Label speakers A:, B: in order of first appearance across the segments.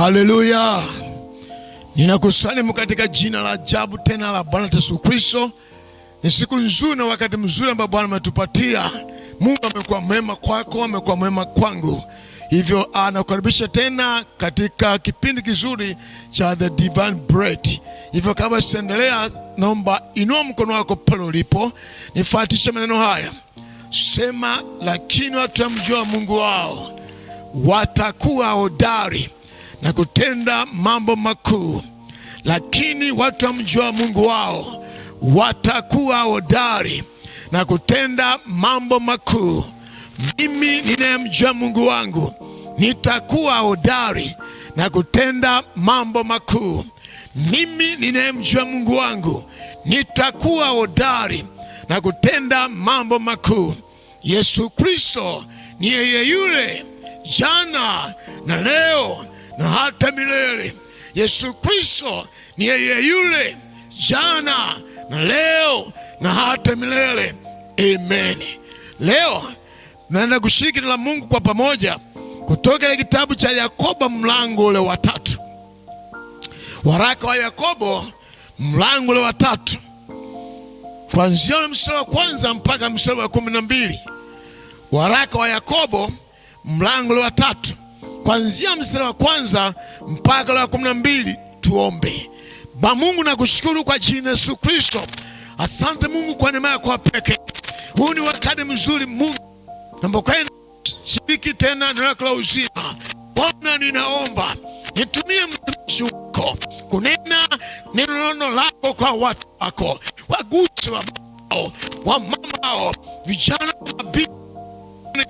A: Haleluya. Ninakusalimu katika jina la ajabu tena la Bwana Yesu Kristo. Ni siku nzuri na wakati mzuri ambao Bwana ametupatia. Mungu amekuwa mwema kwako, amekuwa mwema kwangu. Hivyo anakukaribisha tena katika kipindi kizuri cha The Divine Bread. Hivyo kabla siendelea, naomba inua mkono wako pale ulipo, nifuatishe maneno haya. Sema, lakini watamjua Mungu wao watakuwa hodari na kutenda mambo makuu. Lakini watamjua Mungu wao watakuwa hodari na kutenda mambo makuu. Mimi ninayemjua Mungu wangu nitakuwa hodari na kutenda mambo makuu. Mimi ninayemjua Mungu wangu nitakuwa hodari na kutenda mambo makuu. Yesu Kristo ni yeye yule jana na leo na hata milele. Yesu Kristo ni yeye yule jana na leo na hata milele. Amen. Leo naenda kushiriki na Mungu kwa pamoja kutoka ile kitabu cha Yakobo mlango ule wa 3. Waraka wa Yakobo mlango ule wa 3. Kuanzia mstari wa kwanza mpaka mstari wa 12. Waraka wa Yakobo mlango ule wa 3. Kuanzia mstari wa kwanza mpaka wa 12. Tuombe. Baba Mungu, nakushukuru kwa jina Yesu Kristo. Asante Mungu kwa neema yako pekee. Huu ni wakati mzuri Mungu, naomba shiriki tena neno lako la uzima. Bwana, ninaomba nitumie mtumishi wako kunena neno lako kwa watu wako, waguse wa mama, vijana, bibi,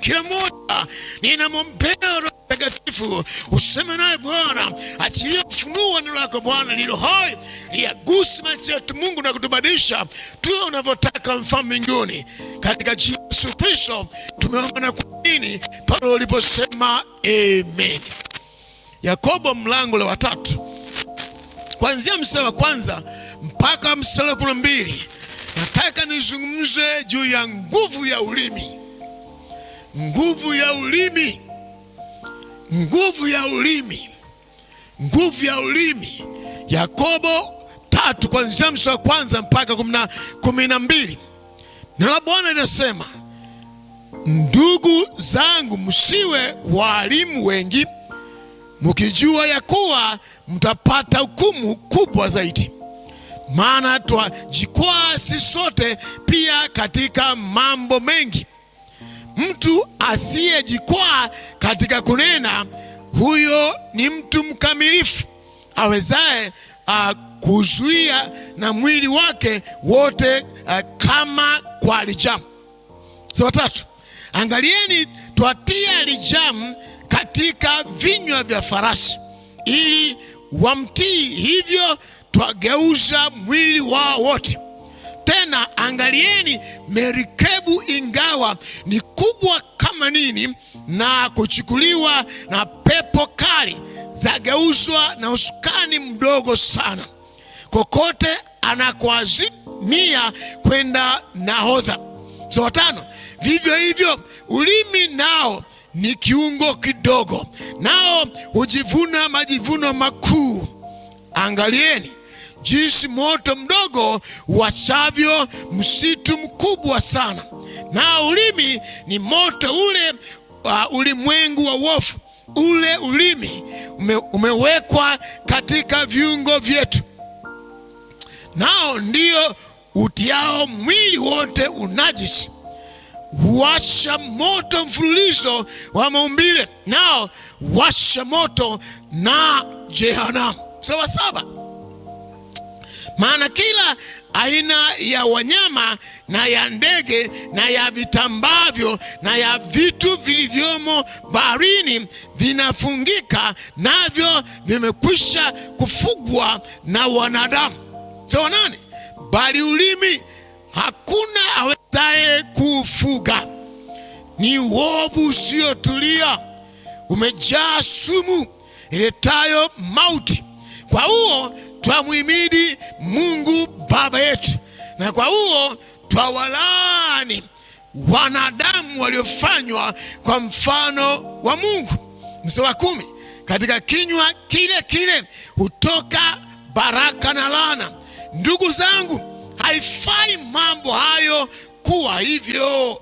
A: kila mmoja. Ninamwombea Roho Mtakatifu, useme naye Bwana, achilia ufunuo neno lako Bwana lilo hai, liaguse maisha yetu Mungu na kutubadilisha tuwe unavyotaka mfalme mbinguni. Katika jina la Yesu Kristo tumeomba na kuamini pale uliposema amen. Yakobo mlango wa 3. Kuanzia mstari wa kwanza mpaka mstari wa 12. Nataka nizungumze juu ya nguvu ya ulimi. Nguvu ya ulimi. Nguvu ya ulimi. Nguvu ya ulimi. Yakobo 3 kuanzia mstari wa kwanza mpaka 12. Neno la Bwana linasema, ndugu zangu, msiwe walimu wengi, mkijua ya kuwa mtapata hukumu kubwa zaidi. Maana twajikwaa sisi sote pia katika mambo mengi. Mtu asiyejikwaa katika kunena, huyo ni mtu mkamilifu, awezaye kuzuia na mwili wake wote kama kwa lijamu. Sawa 3. Angalieni, twatia lijamu katika vinywa vya farasi ili wamtii, hivyo twageuza mwili wao wote. Tena angalieni, merikebu ingawa ni kubwa kama nini na kuchukuliwa na pepo kali, zageuzwa na usukani mdogo sana, kokote anakoazimia kwenda nahodha. Sawa 5. Vivyo hivyo ulimi nao ni kiungo kidogo, nao hujivuna majivuno makuu. Angalieni jinsi moto mdogo washavyo msitu mkubwa sana. Na ulimi ni moto ule ulimwengu wa uovu. Ule ulimi umewekwa katika viungo vyetu, nao ndio utiao mwili wote unajisi. Washa moto mfululizo wa maumbile, nao washa moto na jehanamu. Sawa 7. Maana kila aina ya wanyama na ya ndege na ya vitambavyo na ya vitu vilivyomo baharini vinafungika, navyo vimekwisha kufugwa na wanadamu. Sawa 8. Bali ulimi hakuna awezaye kufuga. Ni uovu usiotulia, umejaa sumu iletayo mauti. Kwa huo twamhimidi Mungu Baba yetu, na kwa huo twawalaani wanadamu waliofanywa kwa mfano wa Mungu. Mstari wa 10. katika kinywa kile kile hutoka baraka na laana. Ndugu zangu, haifai mambo hayo kuwa hivyo.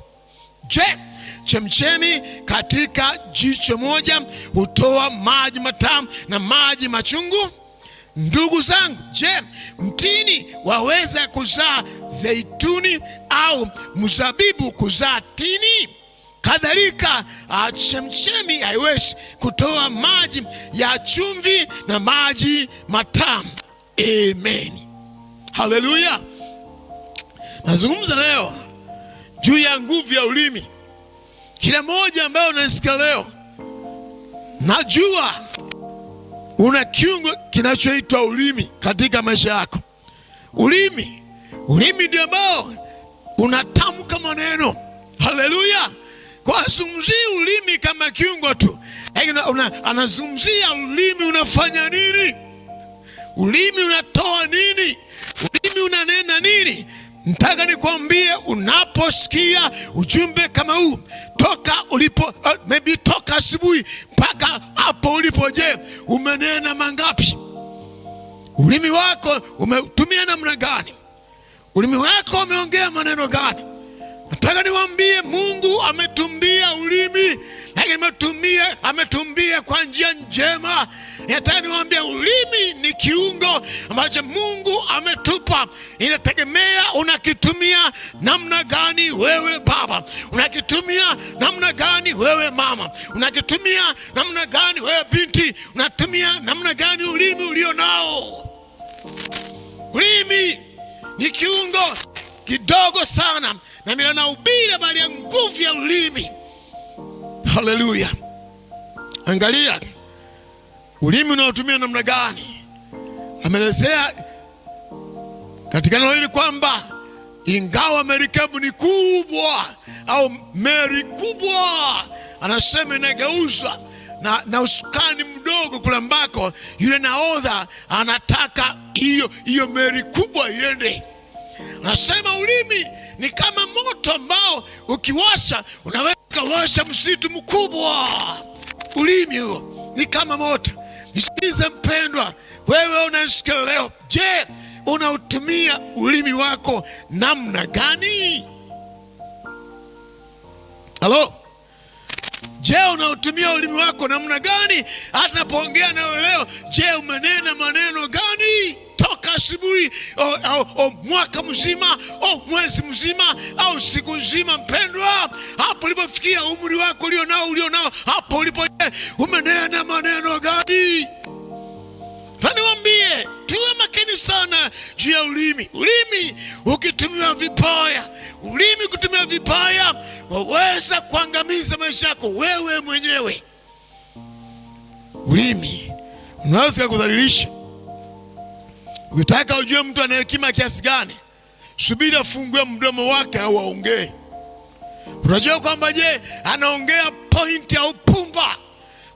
A: Je, chemchemi katika jicho moja hutoa maji matamu na maji machungu? Ndugu zangu, je, mtini waweza kuzaa zeituni au mzabibu kuzaa tini? Kadhalika chemchemi haiwezi kutoa maji ya chumvi na maji matamu. Amen. Haleluya. Nazungumza leo juu ya nguvu ya ulimi. Kila mmoja ambaye unanisikia leo, najua una kiungo kinachoitwa ulimi katika maisha yako. Ulimi ndio ambao unatamka maneno. Haleluya. Kwa azungumzia ulimi kama kiungo tu, anazungumzia ulimi unafanya nini, ulimi unatoa nini, ulimi unanena nini. Nataka nikwambie, unaposikia ujumbe kama huu, toka ulipo, maybe toka asubuhi mpaka hapo ulipo, je, umenena mangapi? Ulimi wako umetumia namna gani? Ulimi wako umeongea maneno gani? Nataka niwaambie, Mungu ametumbia ulimi, lakini ametumbia kwa njia njema. Nataka niwaambie, ulimi ni kiungo ambacho Mungu ametupa. Inategemea unakitumia namna gani wewe baba, unakitumia namna gani wewe mama, unakitumia namna gani wewe binti, unatumia namna gani ulimi ulio nao. Ulimi ni kiungo kidogo sana, na mimi nahubiri habari ya nguvu ya ulimi. Haleluya. Angalia ulimi unaotumia namna gani. Ameelezea katika neno hili kwamba ingawa merikebu ni kubwa au meri kubwa, anasema inageuzwa na usukani mdogo kule ambako yule nahodha anataka hiyo meri kubwa iende. Anasema ulimi ni kama moto ambao ukiwasha unaweza kuwasha msitu mkubwa. Ulimi huo ni kama moto. Nisikize mpendwa, wewe unasikia leo, je, unautumia ulimi wako namna gani? Halo? Je, unautumia ulimi wako namna gani? Hata napoongea nawe leo, je, umenena maneno gani? Toka asubuhi au mwaka mzima au mwezi mzima au siku nzima, mpendwa, hapo ulipofikia umri wako ulionao, hapo ulipo, umenena maneno gani? Niwaambie, tuwe makini sana juu ya ulimi. Ulimi ukitumia vibaya, waweza kuangamiza maisha yako wewe mwenyewe. Ulimi unaweza kudhalilisha. Ukitaka ujue mtu ana hekima kiasi gani, subiri afungue mdomo wake au aongee. Unajua kwamba je, anaongea point au pumba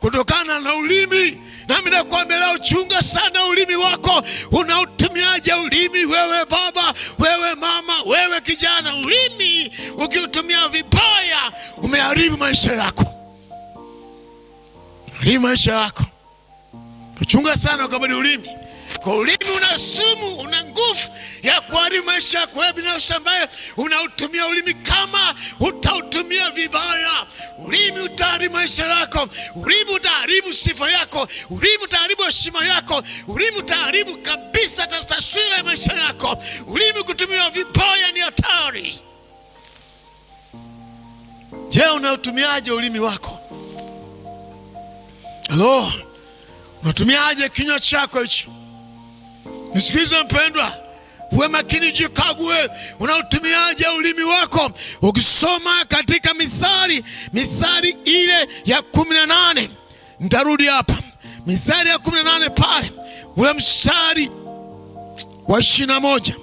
A: kutokana na ulimi. Nami nakwambia leo, chunga sana ulimi wako. Unautumiaje ulimi? Wewe baba, wewe mama, wewe kijana, ulimi ukiutumia vibaya umeharibu maisha yako. Chunga sana kwa ulimi. Kwa ulimi una sumu, una nguvu ya kuharibu maisha yako wewe binafsi ambaye unautumia ulimi. Kama utautumia vibaya, ulimi utaharibu maisha yako. Ulimi utaharibu sifa yako. Ulimi utaharibu heshima yako. Ulimi utaharibu kabisa taswira ya maisha yako. Ulimi kutumia vibaya ni hatari. Je, unautumiaje ulimi wako? Halo? Unatumiaje kinywa chako hicho? Nisikize mpendwa, uwe makini, jikague, unautumiaje ulimi wako? Ukisoma katika Misali ile ya 18, nitarudi hapa, Misali ya 18 pale, ule mstari wa 21.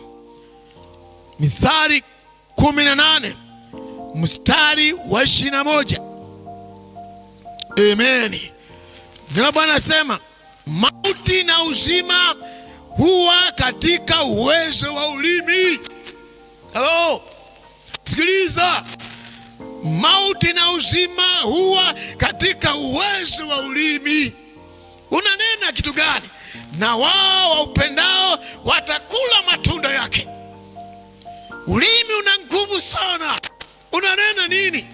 A: Misali 18 mstari wa 21. Amen. Ndio Bwana anasema, mauti na uzima huwa katika uwezo wa ulimi. Hello? Sikiliza. Mauti na uzima huwa katika uwezo wa ulimi. Unanena kitu gani? Na wao waupendao watakula matunda yake. Ulimi una nguvu sana. Unanena nini?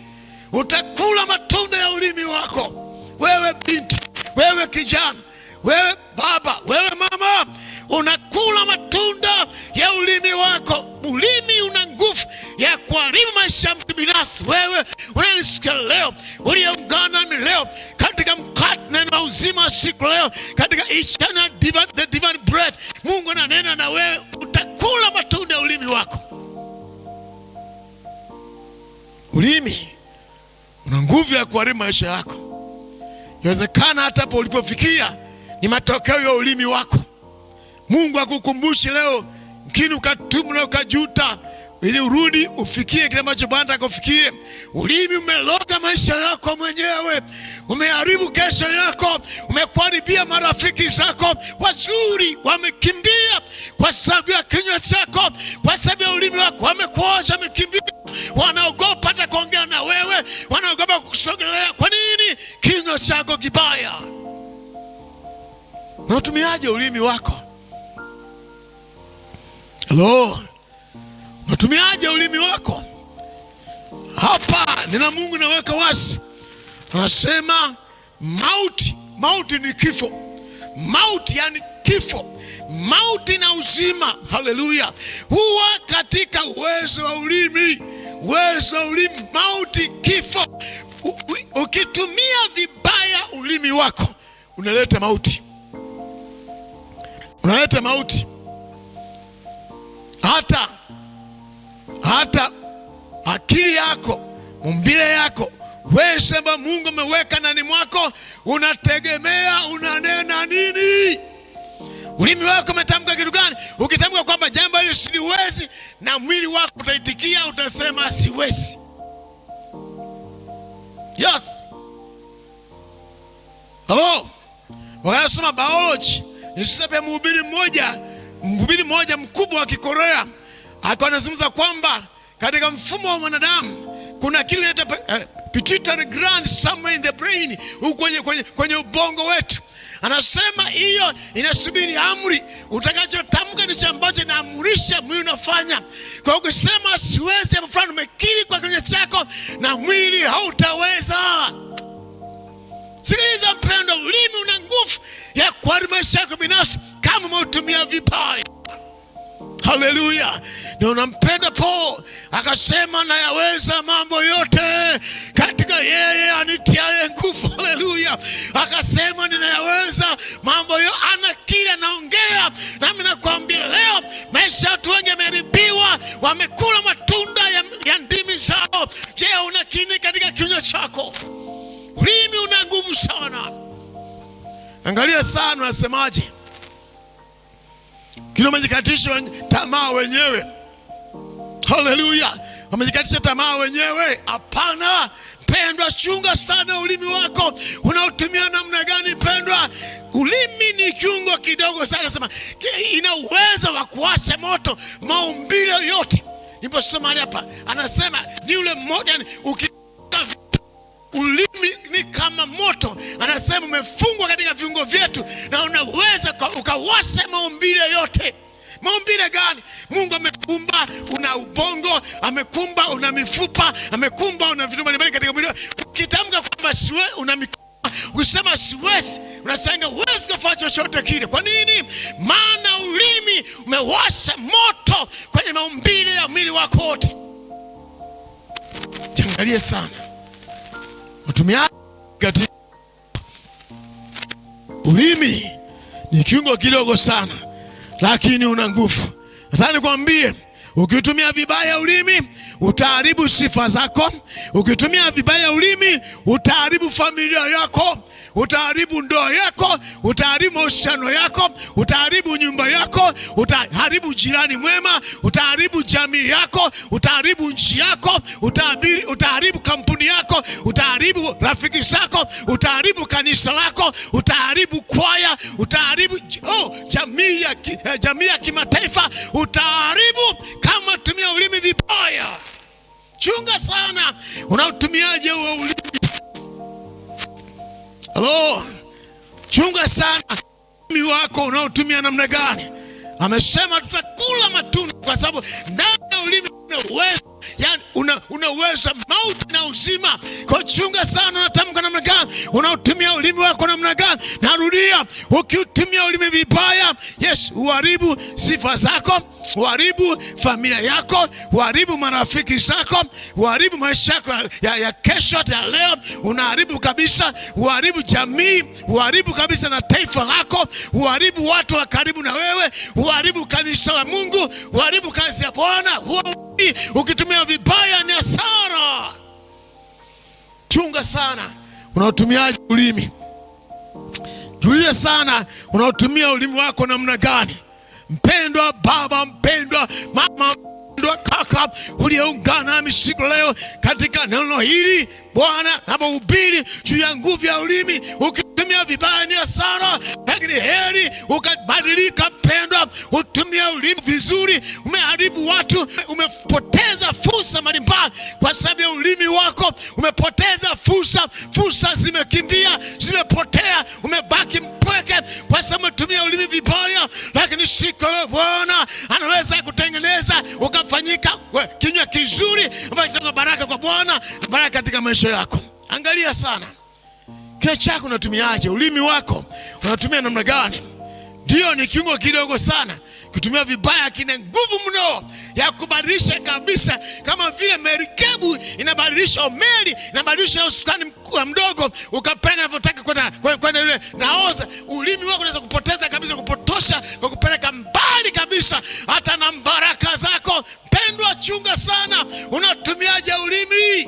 A: Utakula matunda ya ulimi wako. Wewe binti, wewe kijana, wewe baba, wewe mama, unakula matunda ya ulimi wako. Ulimi una nguvu ya kuharibu maisha ya mtu binafsi. Wewe unanisikia leo, uliungana nami leo katika mkate neno uzima siku leo, katika Ishana the divine bread. Mungu ananena na wewe, utakula matunda ya ulimi wako. Ulimi una nguvu ya kuharibu maisha yako. Inawezekana hata hapo ulipofikia ni matokeo ya ulimi wako. Mungu akukumbushi leo, mkini ukatubu na ukajuta, ili urudi ufikie kile ambacho Bwana atakufikie. Ulimi umeloga maisha yako mwenyewe. Umeharibu kesho yako. Umekuharibia marafiki zako wazuri, wamekimbia kwa sababu ya kinywa chako, kwa sababu ya ulimi wako. Wamekuosha, wamekimbia. Wanaogopa hata kuongea na wewe, wanaogopa kukusogelea. Kwa nini? Kinywa chako kibaya. Unatumiaje ulimi wako? Hello? Unatumiaje ulimi wako? Hapa nina Mungu naweka wazi. Anasema mauti ni kifo. Mauti yani kifo. Mauti na uzima, haleluya, huwa katika uwezo wa ulimi. Uwezo wa ulimi, mauti, kifo. Ukitumia vibaya ulimi wako, unaleta mauti. Unaleta mauti. Hata akili yako, umbile yako, uwezo ambao Mungu ameweka ndani mwako, unategemea unanena nini. Ulimi wako umetamka kitu gani? Ukitamka kwamba jambo hili siliwezi, na mwili wako utaitikia, utasema siwezi. Yes. Hello. Wakasoma biology. Nisipe mhubiri mmoja mkubwa wa Kikorea alikuwa anazungumza kwamba katika mfumo wa mwanadamu kuna kitu kinaitwa pituitary gland somewhere in the brain, kwenye ubongo wetu. Anasema hiyo inasubiri amri. Utakachotamka ndicho ambacho inaamurisha mwili unafanya. Kwa hiyo ukisema siwezi hapo fulani, umekiri kwa kinywa chako na mwili hautaweza. Sikiliza mpendwa, ulimi una nguvu ya kuharibu maisha yako binafsi kama umeutumia vibaya. Haleluya. Ndio unampenda Paul akasema, nayaweza mambo yote katika yeye anitiaye nguvu. Haleluya. Akasema ninayaweza mambo yote. Anakiri, anaongea. Nami nakwambia leo maisha watu wengi yameharibiwa, wamekula matunda ya ndimi zao. Je, unakini katika kinywa chako? Ulimi una nguvu sana. Angalia sana unasemaje. Kile wamejikatisha tamaa wenyewe. Haleluya. Wamejikatisha tamaa wenyewe. Hapana. Pendwa, chunga sana ulimi wako. Unautumia namna gani pendwa? Ulimi ni kiungo kidogo sana. Nasema ina uwezo wa kuwasha moto maumbile yote. Niposoma hapa anasema ni ule mmoja, ulimi ni kama moto. Anasema umefungwa katika viungo vyetu na unaweza ukawasha maumbile yote. Maumbile gani? Mungu amekumba una ubongo, amekumba una mifupa, amekumba una vitu mbalimbali katika mwili. Ukitamka kwamba siwezi, una mikono, ukisema siwezi, unashangaa huwezi kufanya chochote kile. Kwa nini? Maana ulimi umewasha moto kwenye maumbile ya mwili wako wote. Angalia sana. Utumia katika ulimi ni kiungo kidogo sana, lakini una nguvu. Nataka nikwambie, ukitumia vibaya ulimi utaharibu sifa zako. Ukitumia vibaya ulimi utaharibu familia yako, utaharibu ndoa yako, utaharibu mahusiano yako, utaharibu nyumba yako, utaharibu jirani mwema, utaharibu jamii yako, utaharibu nchi yako, utaharibu kampuni yako, utaharibu rafiki zako, utaharibu kanisa lako, utaharibu kwaya, utaharibu jamii ya kimataifa, utaharibu kama tumia ulimi vibaya. Chunga sana unautumiaje huo ulimi. Hello. Chunga sana ulimi wako unaotumia namna gani. Amesema tutakula matunda kwa sababu ndani ya ulimi una uwezo, yani una uwezo mauti na uzima. Kwa chunga sana unatamka namna gani, unaotumia ulimi wako namna gani. Narudia, ukiutumia ulimi vibaya, yes, uharibu sifa zako, uharibu familia yako, uharibu marafiki zako, uharibu maisha yako ya kesho ya leo, unaharibu kabisa, uharibu jamii, uharibu kabisa na taifa lako, uharibu watu wa karibu na wewe, uharibu kanisa la Mungu, uharibu kazi ya Bwana. Ukitumia vibaya ni hasara. Chunga sana unaotumiaje ulimi. Julia sana unaotumia ulimi wako namna gani. Mpendwa baba, mpendwa mama, mpendwa kaka, uliyeungana nami siku leo katika neno hili, Bwana anapohubiri juu ya nguvu ya ulimi. Ukitumia vibaya ni hasara, lakini heri ukabadilika. Mpendwa, utumia ulimi vizuri. Umeharibu watu, umepoteza fursa mbalimbali kwa sababu ya ulimi wako. Umepoteza fursa zimekimbia, zimepotea, umebaki mpweke kwa sababu umetumia ulimi vibaya. Lakini siku leo Bwana anaweza kutengeneza ukafanyika kinywa kizuri ambacho kitatoa baraka kwa Bwana, baraka katika maisha yako. Angalia sana kinywa chako unatumiaje, ulimi wako unatumia namna gani. Ndio ni kiungo kidogo sana, kutumia vibaya kina nguvu mno ya kubadilisha kabisa. Kama vile merikebu inabadilisha meli, inabadilisha usukani mdogo ukapeleka unavyotaka kwenda yule naoza. Ulimi wako unaweza kupoteza kabisa, kupotosha kwa kupeleka mbali kabisa hata na baraka zako. Mpendwa, chunga sana unatumiaje ulimi.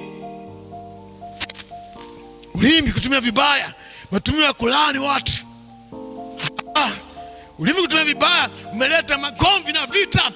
A: Ulimi kutumia vibaya umetumiwa kulaani watu. Ulimi kutumia vibaya umeleta magomvi na vita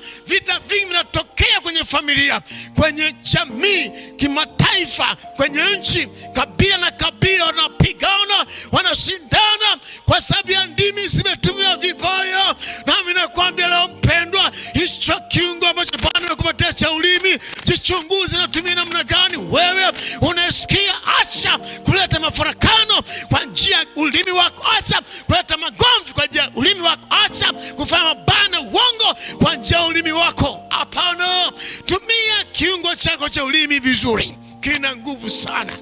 A: vingi vinatokea kwenye familia, kwenye jamii, kimataifa, kwenye nchi. Kabila na kabila wanapigana, wanashindana kwa sababu ya ndimi zimetumiwa vibaya. Nami nakwambia leo mpendwa, hicho kiungo ambacho Bwana amekupatia cha ulimi, jichunguze natumia namna gani. Wewe unasikia, acha kuleta mafarakano kwa njia ya ulimi wako, acha kuleta magomvi kwa njia ya ulimi wako, acha kufanya mabana uongo kwa njia ya ulimi wako. Hapana, tumia kiungo chako cha ulimi vizuri, kina nguvu sana.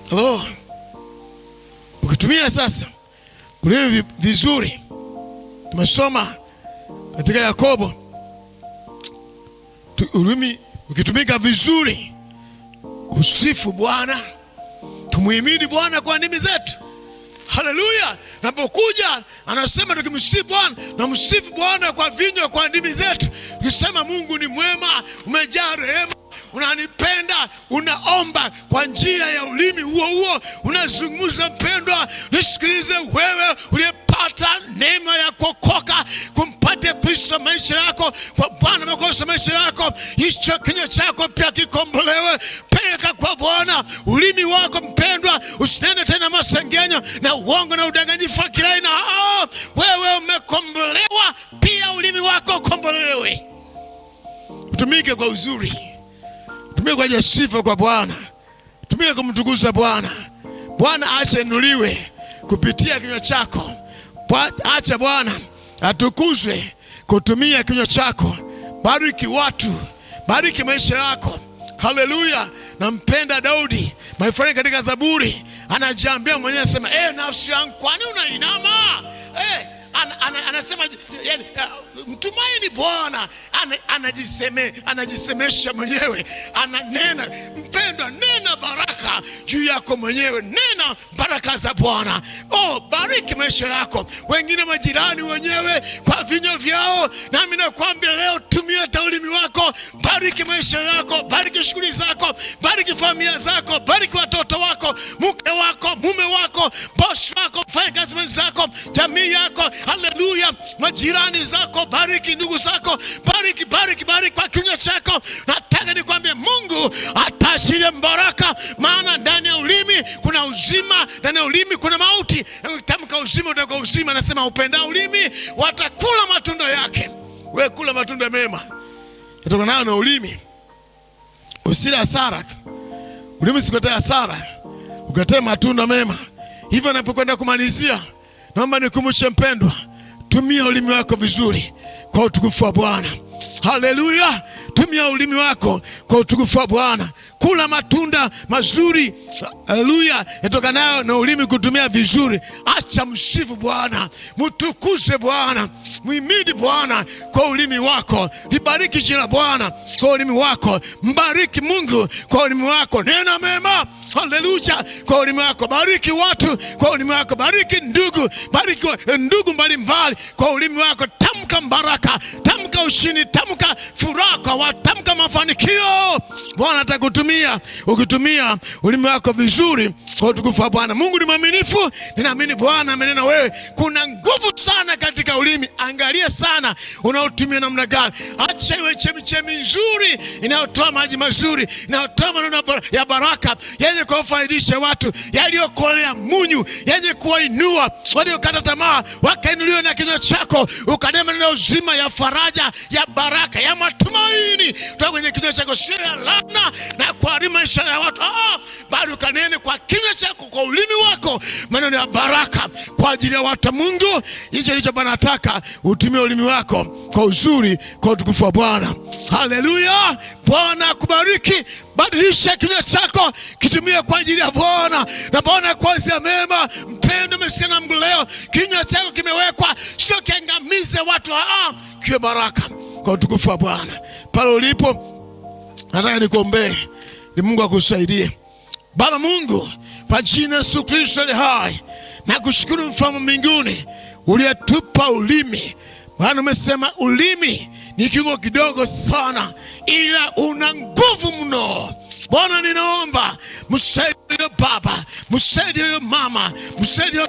A: Hello. Ukitumia sasa ulimi vizuri, tumesoma katika Yakobo, ulimi ukitumika vizuri, usifu Bwana, tumuhimidi Bwana kwa ndimi zetu. Haleluya. Napokuja anasema tukimsifu Bwana na msifu Bwana kwa vinywa, kwa ndimi zetu. Tukisema Mungu ni mwema, umejaa rehema, unanipenda, unaomba kwa njia ya ulimi huo unazungumza. Mpendwa, nisikilize wewe uliyepata neema ya kuokoka, kumpate Kristo maisha yako, kwa Bwana amekosa maisha yako, hicho kinywa chako pia kikombolewe. Peleka kwa Bwana ulimi wako mpendwa, usinene tena masengenyo na uongo na udanganyifu wa kila aina. Wewe umekombolewa, pia ulimi wako ukombolewe. Utumike kwa uzuri, tumie kwa jasifa kwa Bwana, tumie kumtukuza Bwana. Bwana acha inuliwe kupitia kinywa chako. Acha Bwana atukuzwe kutumia kinywa chako. Bariki watu, bariki maisha yako. Haleluya. Nampenda Daudi, my friend, katika Zaburi anajiambia mwenyewe, anasema nafsi yangu kwani unainama? Anasema yani, mtumaini Bwana. Anajisemesha mwenyewe, ananena. Mpendwa, nena baraka juu yako mwenyewe, nena baraka za Bwana. Bariki maisha yako, wengine majirani wenyewe kwa vinywa vyao. Nami nakwambia leo, tumia ulimi wako, bariki maisha yako, bariki shughuli zako, bariki familia zako, bariki watoto wako, mke wako, mume wako, bosi wako, mfanyakazi mwenzako, jamii yako. Haleluya. Majirani zako, bariki ndugu zako, bariki kwa kinywa chako. Nataka nikwambie, Mungu ataachilia baraka, maana ndani ya ulimi kuna uzima, ndani ya ulimi kuna mauti. Tamka uzima, utakuwa uzima. Anasema upenda ulimi watakula matunda yake. Wewe kula matunda mema kutoka nayo na ulimi, usile hasara. Ulimi sikutoa hasara, ukatoa matunda mema Hivyo napokwenda kumalizia, naomba nikumbushe mpendwa, tumia ulimi wako vizuri kwa utukufu wa Bwana. Haleluya! Tumia ulimi wako kwa utukufu wa Bwana. Kula matunda mazuri, haleluya, yatokanayo na ulimi kutumia vizuri. Acha msifu Bwana, mtukuze Bwana, muhimidi Bwana kwa ulimi wako. Libariki jina Bwana kwa ulimi wako. Mbariki Mungu kwa ulimi wako. Nena mema, haleluya, kwa ulimi wako. Bariki watu kwa ulimi wako. Bariki ndugu, bariki ndugu mbalimbali kwa ulimi wako. Tamka baraka, tamka ushindi, tamka furaha kwa watu, tamka mafanikio. Bwana atakutumia ukitumia ulimi wako vizuri kwa utukufu wa Bwana. Mungu ni mwaminifu. Ninaamini Bwana amenena wewe. Kuna nguvu sana katika ulimi. Angalia sana unaotumia namna gani. Acha iwe chemichemi nzuri inayotoa maji mazuri, inayotoa maneno ya baraka yenye kuwafaidisha watu, yaliyokolea munyu, yenye kuwainua waliokata tamaa, wakainuliwa na kinywa chako. Ukanena maneno uzima, ya faraja, ya baraka, ya matumaini kutoka kwenye kinywa chako, sio ya laana na kuharibu maisha ya watu. Bali ukanene kwa kinywa chako, kwa ulimi wako, maneno ya baraka kwa ajili ya watu. Mungu, hicho ndicho Bwana anataka, utumie ulimi wako kwa uzuri, kwa utukufu wa Bwana. Haleluya! Bwana akubariki. Badilisha kinywa chako, kitumie kwa ajili ya Bwana, na Bwana kuwazia mema. Mpendo, umesikia na Mungu leo, kinywa chako kimewekwa sio kiangamize watu, kiwe baraka kwa utukufu wa Bwana. Pale ulipo, nataka nikuombee, ni Mungu akusaidie. Baba Mungu, kwa jina la Yesu Kristo aliye hai, na kushukuru mfalme mbinguni uliyetupa ulimi. Bwana, umesema ulimi ni kiungo kidogo sana, ila una nguvu mno. Bwana, ninaomba msaidie baba, msaidie mama, msaidie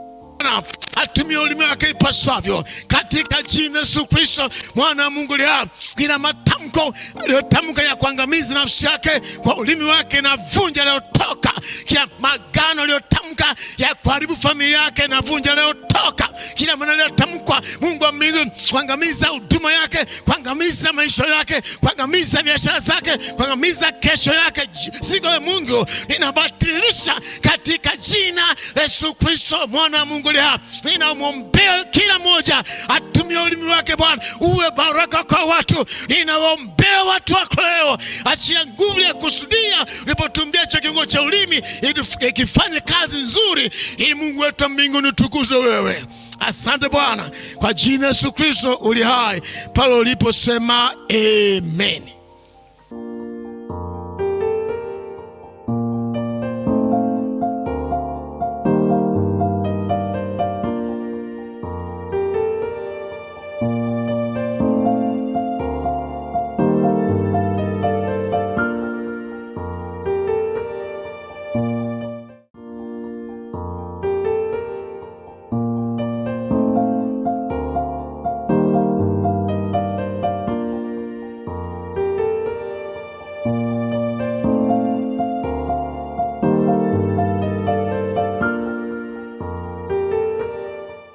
A: atumie ulimi wake ipasavyo, katika jina Yesu Kristo mwana wa Mungu aliye hai. Kila matamko aliyotamka ya kuangamiza nafsi yake kwa ulimi wake na vunja leo toka. Kila magano aliyotamka ya kuharibu familia yake na vunja leo toka. Kila maneno aliyotamkwa, Mungu wa mbinguni, kuangamiza huduma yake, kuangamiza maisha yake, kuangamiza biashara zake, kuangamiza kesho yake, siku ya Mungu ninabatilisha katika jina la Yesu Kristo mwana wa Mungu aliye hai. Ninamwombea kila mmoja atumie ulimi wake Bwana, uwe baraka kwa watu. Ninawaombea watu wako leo, achia nguvu ya kusudia ulipotumbia cha kiungo cha ulimi, ili kifanye kazi nzuri, ili Mungu wetu mbinguni tukuzwe wewe. Asante Bwana, kwa jina Yesu Kristo uliye hai. Pale uliposema amen.